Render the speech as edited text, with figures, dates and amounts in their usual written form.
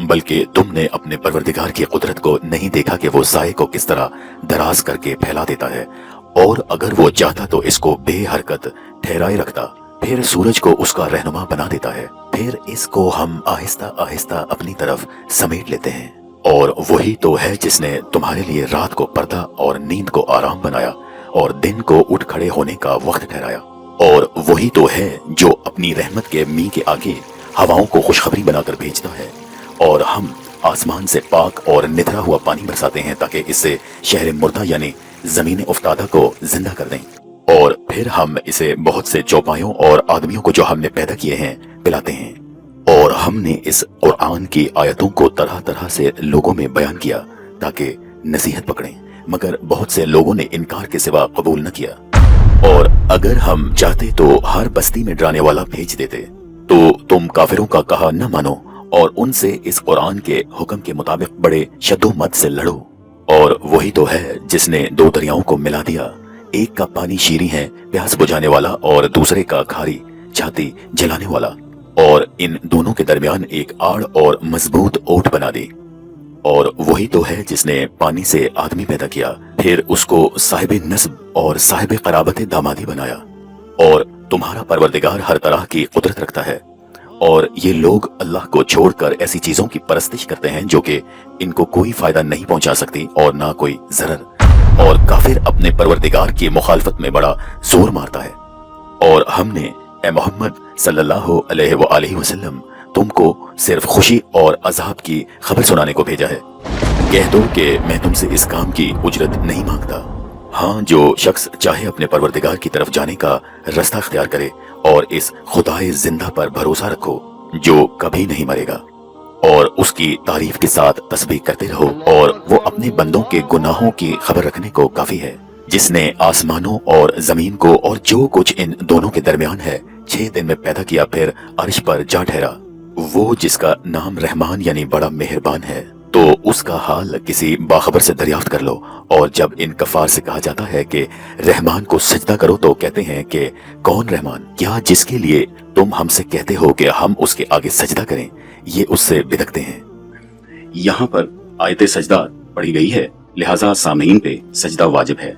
बल्कि तुमने अपने परवरदिगार की कुदरत को नहीं देखा कि वो साए को किस तरह दराज करके फैला देता है, और अगर वो चाहता तो इसको बेहरकत ठहराए रखता, फिर सूरज को उसका रहनुमा बना देता है, फिर इसको हम आहिस्ता आहिस्ता अपनी तरफ समेट लेते हैं। और वही तो है जिसने तुम्हारे लिए रात को पर्दा और नींद को आराम बनाया और दिन को उठ खड़े होने का वक्त ठहराया। और वही तो है जो अपनी रहमत के मी के आगे हवाओं को खुशखबरी बनाकर भेजता है, और हम आसमान से पाक और निथरा हुआ पानी बरसाते हैं ताकि इससे शहर मुर्दा यानी जमीन उफ्तादा को जिंदा कर दें, और फिर हम इसे बहुत से चौपायों और आदमियों को जो हमने पैदा किए हैं पिलाते हैं। और हमने इस कुरान की आयतों को तरह तरह से लोगों में बयान किया ताकि नसीहत पकड़ें, मगर बहुत से लोगों ने इनकार के सिवा कबूल न किया। और अगर हम चाहते तो हर बस्ती में डराने वाला भेज देते, तो तुम काफिरों का कहा न मानो और उनसे इस कुरान के हुक्म के मुताबिक बड़े शद्दोमत से लड़ो। और वही तो है जिसने दो दरियाओं को मिला दिया, एक का पानी शीरी है प्यास बुझाने वाला और दूसरे का खारी छाती जलाने वाला, और इन दोनों के दरमियान एक आड़ और मजबूत ओट बना दी। और वही तो है जिसने पानी से आदमी पैदा किया, फिर उसको साहिब नस्ब और साहिब कराबत दामादी बनाया। और तुम्हारा परवरदिगार हर तरह की कुदरत रखता है, और ये लोग अल्लाह को छोड़कर ऐसी चीजों की परस्तिश करते हैं जो कि इनको कोई फायदा नहीं पहुंचा सकती और ना कोई जरर। और काफिर अपने परवरदिगार की मुखालफत में बड़ा जोर मारता है। और हमने ए मोहम्मद सल्लल्लाहु अलैहि वसल्लम तुमको सिर्फ खुशी और अजाब की खबर सुनाने को भेजा है। कह दो कि मैं तुमसे इस काम की उजरत नहीं मांगता। हाँ, जो शख्स चाहे अपने परवरदिगार की तरफ जाने का रास्ता अख्तियार करे और इस खुदाए जिंदा पर भरोसा रखो जो कभी नहीं मरेगा, और उसकी तारीफ के साथ तस्बीह करते रहो, और वो अपने बंदों के गुनाहों की खबर रखने को काफी है, जिसने आसमानों और जमीन को और जो कुछ इन दोनों के दरमियान है 6 दिन में पैदा किया, फिर अर्श पर जा ठहरा। वो जिसका नाम रहमान यानी बड़ा मेहरबान है, तो उसका हाल किसी बाखबर से दरियाफ्त कर लो। और जब इन कफार से कहा जाता है कि रहमान को सजदा करो, तो कहते हैं कि कौन रहमान? क्या जिसके लिए तुम हमसे कहते हो कि हम उसके आगे सजदा करें, ये उससे बिदकते हैं। यहाँ पर आयत सजदा पढ़ी गई है, लिहाजा सामईन पे सजदा वाजिब है।